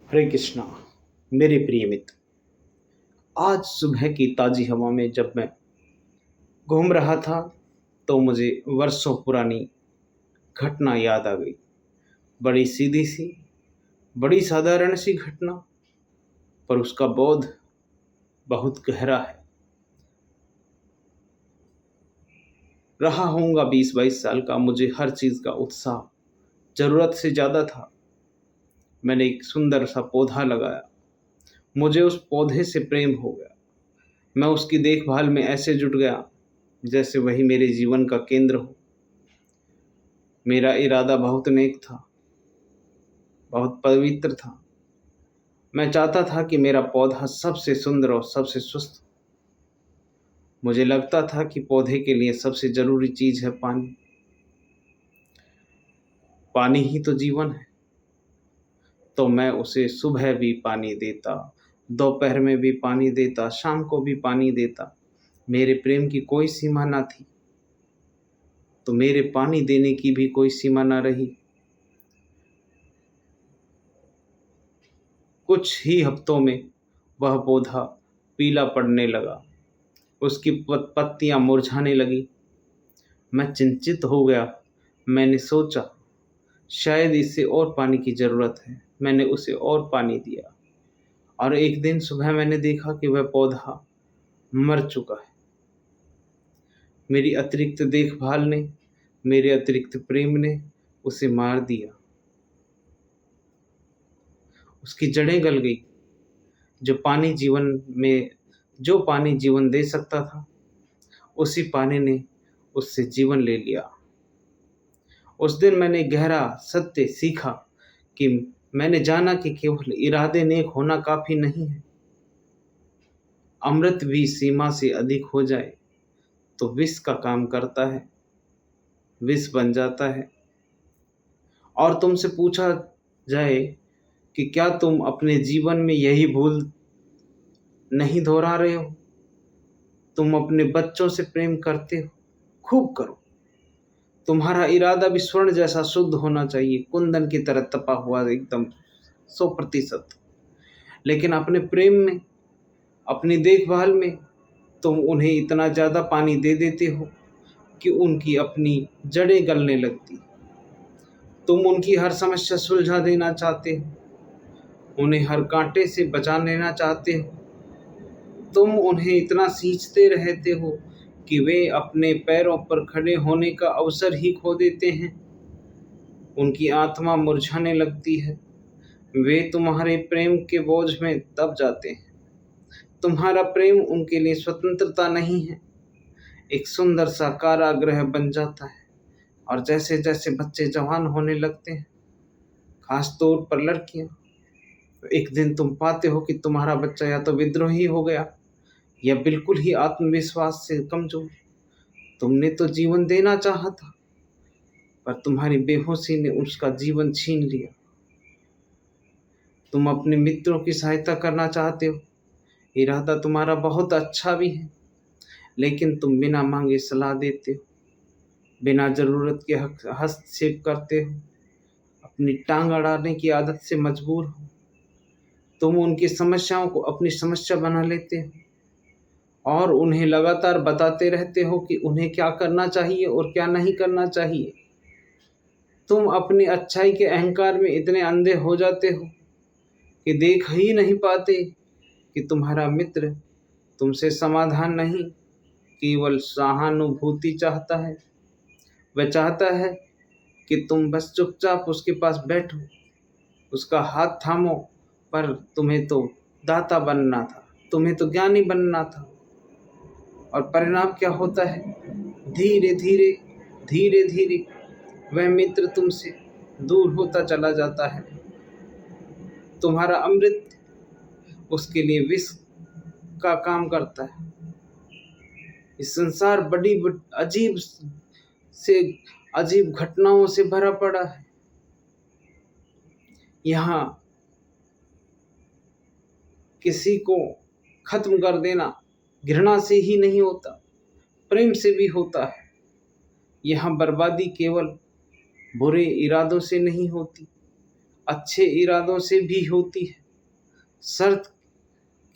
हरे कृष्णा। मेरे प्रिय मित्र, आज सुबह की ताज़ी हवा में जब मैं घूम रहा था तो मुझे वर्षों पुरानी घटना याद आ गई। बड़ी सीधी सी, बड़ी साधारण सी घटना, पर उसका बोध बहुत गहरा है। रहा होऊंगा 20-22 साल का, मुझे हर चीज़ का उत्साह ज़रूरत से ज़्यादा था। मैंने एक सुंदर सा पौधा लगाया, मुझे उस पौधे से प्रेम हो गया। मैं उसकी देखभाल में ऐसे जुट गया जैसे वही मेरे जीवन का केंद्र हो। मेरा इरादा बहुत नेक था, बहुत पवित्र था। मैं चाहता था कि मेरा पौधा सबसे सुंदर और सबसे स्वस्थ हो। मुझे लगता था कि पौधे के लिए सबसे ज़रूरी चीज़ है पानी। पानी ही तो जीवन है। तो मैं उसे सुबह भी पानी देता, दोपहर में भी पानी देता, शाम को भी पानी देता। मेरे प्रेम की कोई सीमा ना थी, तो मेरे पानी देने की भी कोई सीमा ना रही। कुछ ही हफ्तों में वह पौधा पीला पड़ने लगा, उसकी पत्तियां मुरझाने लगी। मैं चिंतित हो गया। मैंने सोचा शायद इसे और पानी की ज़रूरत है। मैंने उसे और पानी दिया और एक दिन सुबह मैंने देखा कि वह पौधा मर चुका है। मेरी अतिरिक्त देखभाल ने, मेरे अतिरिक्त प्रेम ने उसे मार दिया। उसकी जड़ें गल गई। जो पानी जीवन में जो पानी जीवन दे सकता था, उसी पानी ने उससे जीवन ले लिया। उस दिन मैंने गहरा सत्य सीखा कि मैंने जाना कि केवल इरादे नेक होना काफ़ी नहीं है। अमृत भी सीमा से अधिक हो जाए तो विष का काम करता है, विष बन जाता है। और तुमसे पूछा जाए कि क्या तुम अपने जीवन में यही भूल नहीं दोहरा रहे हो? तुम अपने बच्चों से प्रेम करते हो, खूब करो। तुम्हारा इरादा भी स्वर्ण जैसा शुद्ध होना चाहिए, कुंदन की तरह तपा हुआ, एकदम 100%। लेकिन अपने प्रेम में, अपनी देखभाल में तुम उन्हें इतना ज़्यादा पानी दे देते हो कि उनकी अपनी जड़ें गलने लगती। तुम उनकी हर समस्या सुलझा देना चाहते हो, उन्हें हर कांटे से बचा लेना चाहते हो। तुम उन्हें इतना सींचते रहते हो कि वे अपने पैरों पर खड़े होने का अवसर ही खो देते हैं। उनकी आत्मा मुरझाने लगती है, वे तुम्हारे प्रेम के बोझ में दब जाते हैं। तुम्हारा प्रेम उनके लिए स्वतंत्रता नहीं है, एक सुंदर सा कारागृह बन जाता है। और जैसे जैसे बच्चे जवान होने लगते हैं, खास तौर पर लड़कियां, तो एक दिन तुम पाते हो कि तुम्हारा बच्चा या तो विद्रोही हो गया या बिल्कुल ही आत्मविश्वास से कमजोर। तुमने तो जीवन देना चाहा था, पर तुम्हारी बेहोशी ने उसका जीवन छीन लिया। तुम अपने मित्रों की सहायता करना चाहते हो, इरादा तुम्हारा बहुत अच्छा भी है, लेकिन तुम बिना मांगे सलाह देते हो, बिना ज़रूरत के हस्तक्षेप करते हो, अपनी टांग अड़ाने की आदत से मजबूर हो। तुम उनकी समस्याओं को अपनी समस्या बना लेते हो और उन्हें लगातार बताते रहते हो कि उन्हें क्या करना चाहिए और क्या नहीं करना चाहिए। तुम अपनी अच्छाई के अहंकार में इतने अंधे हो जाते हो कि देख ही नहीं पाते कि तुम्हारा मित्र तुमसे समाधान नहीं, केवल सहानुभूति चाहता है। वह चाहता है कि तुम बस चुपचाप उसके पास बैठो, उसका हाथ थामो, पर तुम्हें तो दाता बनना था, तुम्हें तो ज्ञानी बनना था। और परिणाम क्या होता है? धीरे धीरे, धीरे धीरे वह मित्र तुमसे दूर होता चला जाता है। तुम्हारा अमृत उसके लिए विष का काम करता है। इस संसार बड़ी अजीब से अजीब घटनाओं से भरा पड़ा है। यहाँ किसी को खत्म कर देना घृणा से ही नहीं होता, प्रेम से भी होता है। यहाँ बर्बादी केवल बुरे इरादों से नहीं होती, अच्छे इरादों से भी होती है। शर्त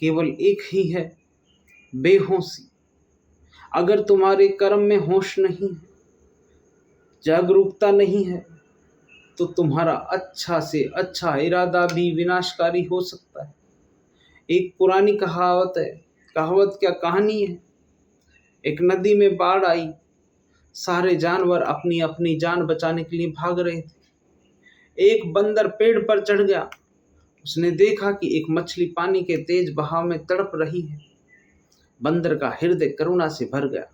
केवल एक ही है, बेहोशी। अगर तुम्हारे कर्म में होश नहीं है, जागरूकता नहीं है, तो तुम्हारा अच्छा से अच्छा इरादा भी विनाशकारी हो सकता है। एक पुरानी कहावत है, कहावत क्या कहानी है। एक नदी में बाढ़ आई, सारे जानवर अपनी अपनी जान बचाने के लिए भाग रहे थे। एक बंदर पेड़ पर चढ़ गया। उसने देखा कि एक मछली पानी के तेज बहाव में तड़प रही है। बंदर का हृदय करुणा से भर गया।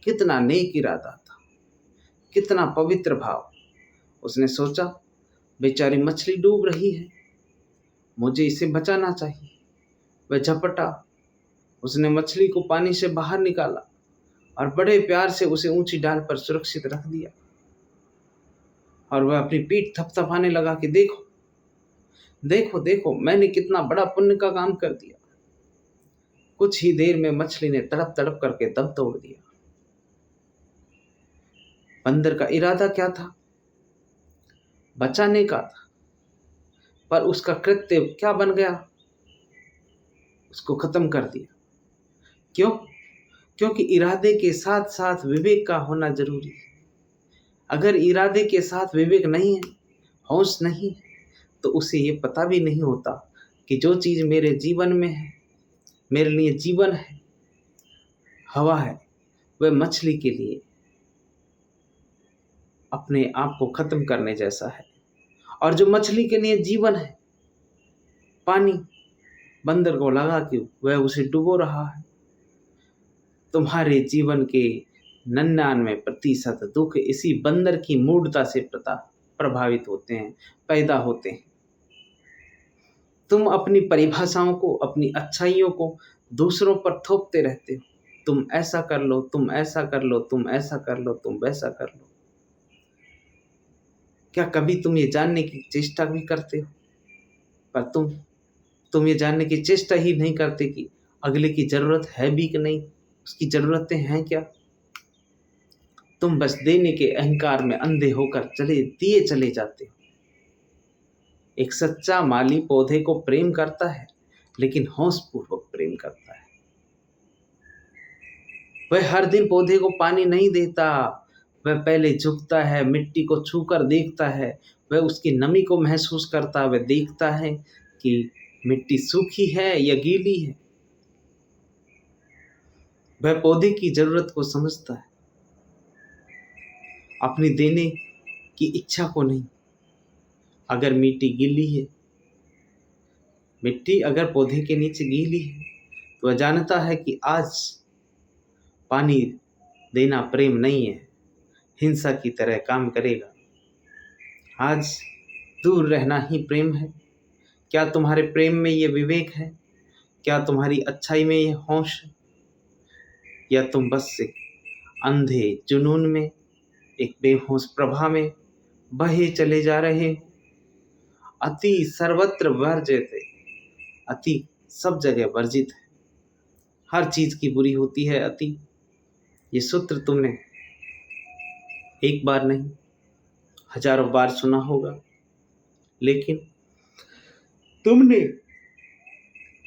कितना नेक इरादा था, कितना पवित्र भाव। उसने सोचा, बेचारी मछली डूब रही है, मुझे इसे बचाना चाहिए। वह झपटा, उसने मछली को पानी से बाहर निकाला और बड़े प्यार से उसे ऊंची डाल पर सुरक्षित रख दिया। और वह अपनी पीठ थपथपाने लगा कि देखो देखो देखो, मैंने कितना बड़ा पुण्य का काम कर दिया। कुछ ही देर में मछली ने तड़प तड़प करके दम तोड़ दिया। बंदर का इरादा क्या था? बचाने का था, पर उसका कृत्य क्या बन गया? उसको खत्म कर दिया। क्यों? क्योंकि इरादे के साथ साथ विवेक का होना जरूरी है। अगर इरादे के साथ विवेक नहीं है, होश नहीं है, तो उसे ये पता भी नहीं होता कि जो चीज मेरे जीवन में है, मेरे लिए जीवन है, हवा है, वह मछली के लिए अपने आप को खत्म करने जैसा है। और जो मछली के लिए जीवन है, पानी, बंदर को लगा कि वह उसे डुबो रहा है। तुम्हारे जीवन के 99% दुख इसी बंदर की मूढ़ता से प्रभावित होते हैं, पैदा होते हैं। तुम अपनी परिभाषाओं को, अपनी अच्छाइयों को दूसरों पर थोपते रहते हो। तुम ऐसा कर लो, तुम ऐसा कर लो, तुम ऐसा कर लो, तुम वैसा कर लो। क्या कभी तुम ये जानने की चेष्टा भी करते हो? पर तुम ये जानने की चेष्टा ही नहीं करते कि अगले की जरूरत है भी कि नहीं, उसकी जरूरतें हैं क्या। तुम बस देने के अहंकार में अंधे होकर दिए चले जाते हो। एक सच्चा माली पौधे को प्रेम करता है, लेकिन होश पूर्वक प्रेम करता है। वह हर दिन पौधे को पानी नहीं देता। वह पहले झुकता है, मिट्टी को छूकर देखता है। वह उसकी नमी को महसूस करता है। वह देखता है कि मिट्टी सूखी है या गीली है। वह पौधे की जरूरत को समझता है, अपनी देने की इच्छा को नहीं। अगर मिट्टी गीली है, मिट्टी अगर पौधे के नीचे गीली है, तो वह जानता है कि आज पानी देना प्रेम नहीं है, हिंसा की तरह काम करेगा। आज दूर रहना ही प्रेम है। क्या तुम्हारे प्रेम में ये विवेक है? क्या तुम्हारी अच्छाई में ये होश है? या तुम बस एक अंधे जुनून में, एक बेहोश प्रभा में बहे चले जा रहे हो? अति सर्वत्र वर्जित है। अति सब जगह वर्जित है। हर चीज की बुरी होती है अति। ये सूत्र तुमने एक बार नहीं, हजारों बार सुना होगा, लेकिन तुमने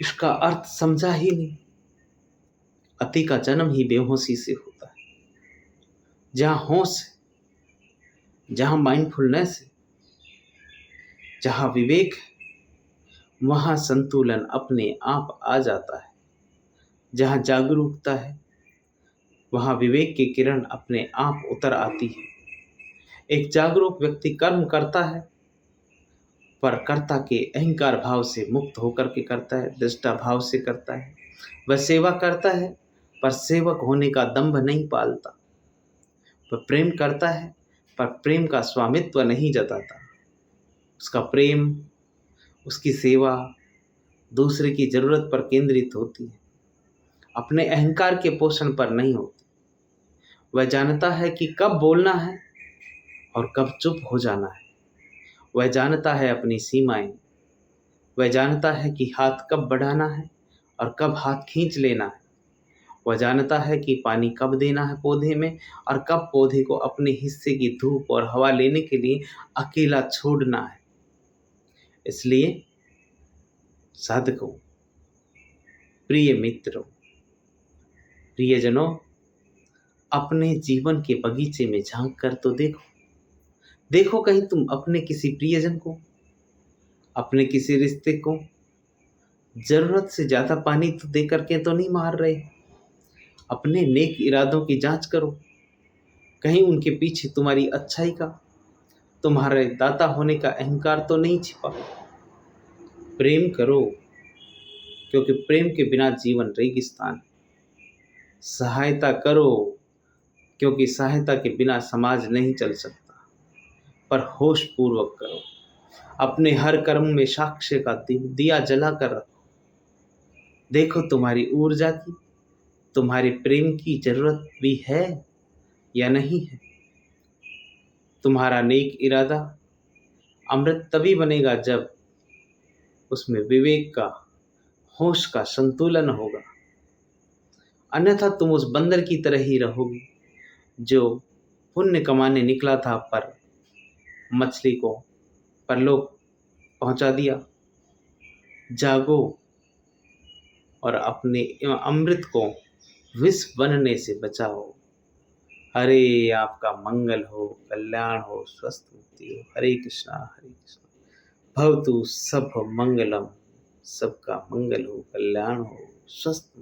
इसका अर्थ समझा ही नहीं। अति का जन्म ही बेहोशी से होता है। जहाँ होश है, जहाँ माइंडफुलनेस है, जहाँ विवेक है, वहाँ संतुलन अपने आप आ जाता है। जहाँ जागरूकता है, वहाँ विवेक की किरण अपने आप उतर आती है। एक जागरूक व्यक्ति कर्म करता है, पर कर्ता के अहंकार भाव से मुक्त होकर के करता है, दृष्टा भाव से करता है। वह सेवा करता है, पर सेवक होने का दंभ नहीं पालता। वह प्रेम करता है, पर प्रेम का स्वामित्व नहीं जताता। उसका प्रेम, उसकी सेवा दूसरे की जरूरत पर केंद्रित होती है, अपने अहंकार के पोषण पर नहीं होती। वह जानता है कि कब बोलना है और कब चुप हो जाना है। वह जानता है अपनी सीमाएं। वह जानता है कि हाथ कब बढ़ाना है और कब हाथ खींच लेना है। वह जानता है कि पानी कब देना है पौधे में और कब पौधे को अपने हिस्से की धूप और हवा लेने के लिए अकेला छोड़ना है। इसलिए साधकों, प्रिय मित्रों, प्रियजनों, अपने जीवन के बगीचे में झांक कर तो देखो। देखो कहीं तुम अपने किसी प्रियजन को, अपने किसी रिश्ते को जरूरत से ज्यादा पानी तो दे करके तो नहीं मार रहे। अपने नेक इरादों की जांच करो। कहीं उनके पीछे तुम्हारी अच्छाई का, तुम्हारे दाता होने का अहंकार तो नहीं छिपा। प्रेम करो, क्योंकि प्रेम के बिना जीवन रेगिस्तान है। सहायता करो, क्योंकि सहायता के बिना समाज नहीं चल सकता। पर होश पूर्वक करो। अपने हर कर्म में साक्ष्य का दिया जला कर रखो। देखो तुम्हारी ऊर्जा की, तुम्हारे प्रेम की जरूरत भी है या नहीं है। तुम्हारा नेक इरादा अमृत तभी बनेगा जब उसमें विवेक का, होश का संतुलन होगा। अन्यथा तुम उस बंदर की तरह ही रहोगे जो पुण्य कमाने निकला था, पर मछली को परलोक पहुंचा दिया। जागो और अपने अमृत को विष बनने से बचाओ। हरे आपका मंगल हो, कल्याण हो, स्वस्थ मुक्ति हो। हरे कृष्णा, हरे कृष्णा। भवतु सब मंगलम। सबका मंगल हो, कल्याण हो, स्वस्थ